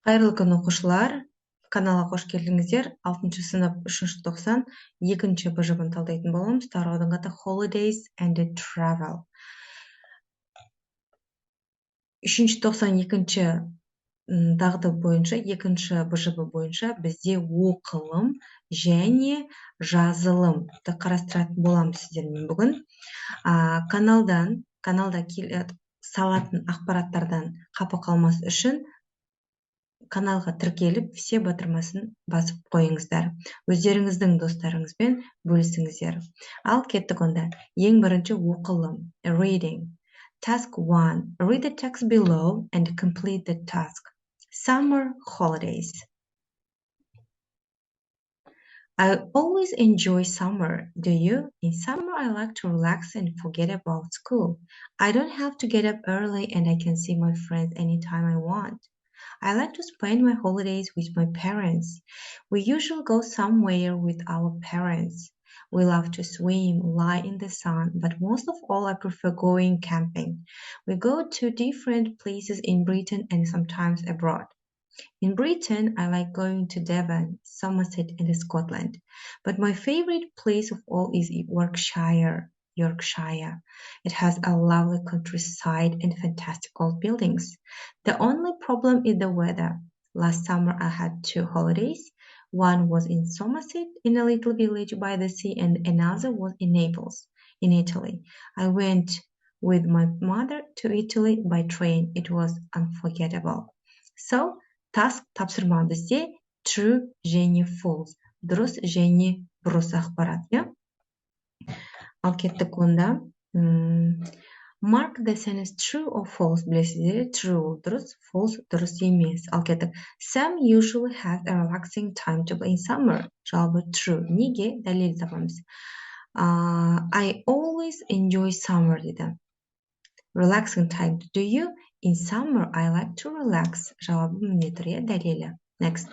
Қайырлы күн оқушылар, каналға қош келдіңіздер. 6 сынып 3 тоқсан 2 БЖБын талдайтын боламыз. Тараудың аты Holidays and Travel. 3 тоқсан 2 дағды бойынша, 2 БЖБ бойынша бізде оқылым және жазылымды қарастыратын боламыз сіздермен бүгін. Каналда салатын ақпараттардан қапы қалмас үшін каналға тіркеліп, все батырмасын басып қойыңыздар. Өздеріңіздің достарыңызбен бөлісіңіздер. Ал кеттік онда. Ең бірінші оқылым. Reading. Task 1. Read the text below and complete the task. Summer holidays. I always enjoy summer. Do you? In summer, I like to relax and forget about school. I don't have to get up early and I can see my friends anytime I want. I like to spend my holidays with my parents. We usually go somewhere with our parents. We love to swim, lie in the sun, but most of all I prefer going camping. We go to different places in Britain and sometimes abroad. In Britain, I like going to Devon, Somerset, and Scotland. But my favorite place of all is Yorkshire. It has a lovely countryside and fantastic old buildings. The only problem is the weather. Last summer I had 2 holidays. One was in Somerset, in a little village by the sea, and another was in Naples, in Italy. I went with my mother to Italy by train. It was unforgettable. So, task тапсырма бізде true және false. Дұрыс және бұрыс ақпарат, иә? Ал кеттік онда. Mark the sentence true or false. Білесіздер, true дұрыс, false дұрыс емес. Ал кеттік. Sam usually has a relaxing time to play in summer. Жауабы true. Неге? Дәлел табамыз. I always enjoy summer дейді. Relaxing time. Do you? In summer, I like to relax. Жауабы міне тұр, иә, дәлелі. Next.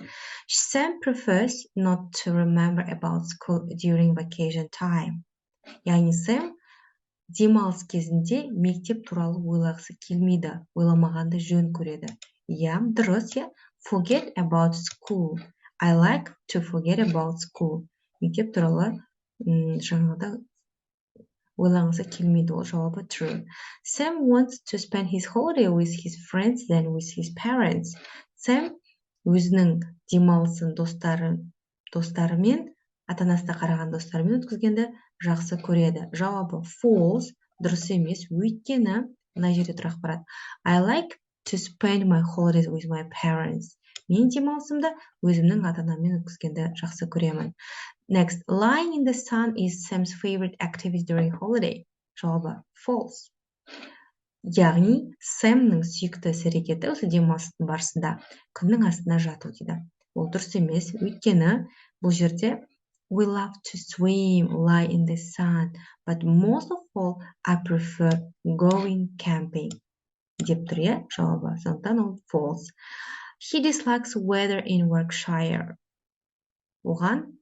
Sam prefers not to remember about school during vacation time. Яғни Сэм демалыс кезінде мектеп туралы ойлағысы келмейді, ойламағанды жөн көреді. Иә, дұрыс, иә. Forget about school. I like to forget about school. Мектеп туралы жаңағыда ойлағысы келмейді, ол жауабы true. Sam wants to spend his holiday with his friends than with his parents. Sam өзінің демалысын достарымен, ата-анасына қараған достарымен өткізгенді жақсы көреді. Жауабы false, дұрыс емес, өйткені мына жерде тұр ақпарат. I like to spend my holidays with my parents. Мен демалысымды өзімнің ата-анаммен өткізгенді жақсы көремін. Next, lying in the sun is Sam's favorite activity during holiday. Жауабы false. Яғни, Сэмнің сүйікті іс-әрекеті осы демалыстың барысында күннің астына жату дейді. Ол дұрыс емес, өйткені бұл жерде we love to swim, lie in the sun, but most of all I prefer going camping. Деп тұр, иә, жауабы. Сондықтан ол false. He dislikes weather in Yorkshire. Оған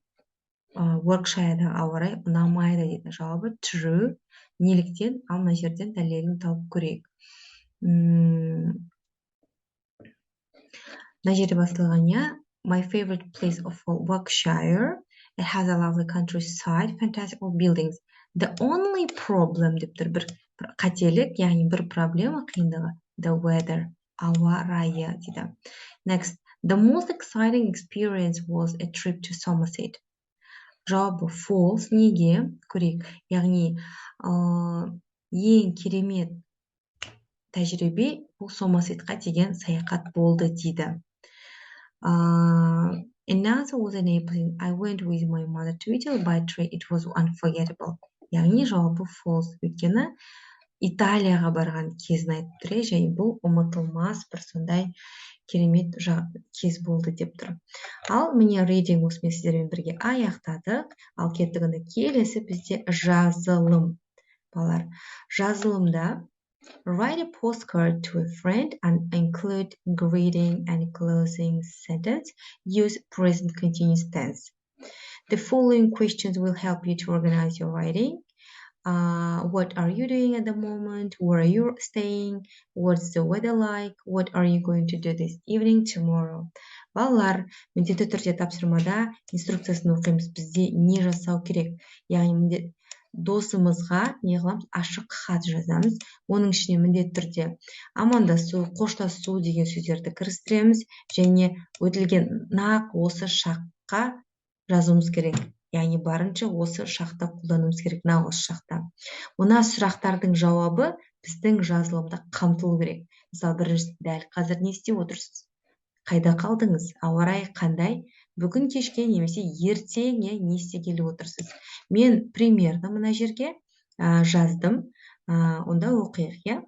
Yorkshire'да ауа райы ұнамайды дейді. Жауабы true. Неліктен? Ал мына жерден дәлелін тауып көрейік. Мына жерде басталған, иә. My favorite place of all Yorkshire. It has a lovely countryside, fantastic buildings. The only problem деп тұр, бір қателік, яғни бір проблема қиындығы. The weather. Ауа райы дейді. Next. The most exciting experience was a trip to Somerset. Жауабы false. Неге? Көрейік. Яғни, ең керемет тәжірибе бұл Сомерсетқа деген саяхат болды дейді. Another was an airplane. I went with my mother to Italy by train. It was unforgettable. Яғни жауабы false. Өйткені Италияға барған кезін айтып тұр, және бұл ұмытылмас бір сондай керемет кез болды деп тұр. Ал міне reading осымен сіздермен бірге аяқтадық. Ал кеттігінде келесі бізде жазылым. Балар, жазылымда write a postcard to a friend and include greeting and closing sentence. Use present continuous tense. The following questions will help you to organize your writing. What are you doing at the moment? Where are you staying? What's the weather like? What are you going to do this evening, tomorrow? Балалар, міндетті түрде тапсырмада инструкциясын оқимыз. Бізде не жасау керек? Яғни досымызға не қыламыз? Ашық хат жазамыз. Оның ішіне міндетті түрде амандасу, қоштасу деген сөздерді кірістіреміз және өтілген нақ осы шаққа жазуымыз керек. Яғни барынша осы шақта қолдануымыз керек, нақ осы шақта. Мына сұрақтардың жауабы біздің жазылымда қамтылу керек. Мысалы, біріншісі, дәл қазір не істеп отырсыз? Қайда қалдыңыз? Ауа райы қандай? Бүгін кешке немесе ертең не істегелі отырсыз? Мен примерді мына жерге жаздым. Онда оқиық, иә?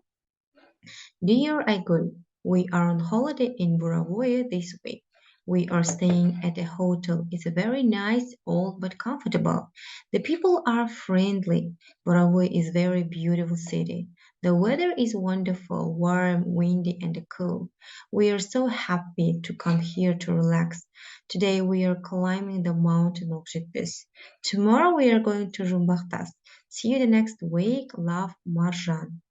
Dear Aygul, we are on holiday in Buravoye this week. We are staying at a hotel. It's very nice, old but comfortable. The people are friendly. Buravoye is a very beautiful city. The weather is wonderful, warm, windy, and cool. We are so happy to come here to relax. Today we are climbing the mountain of Жетпес. Tomorrow we are going to Жумбақтас. See you the next week. Love, Marjan.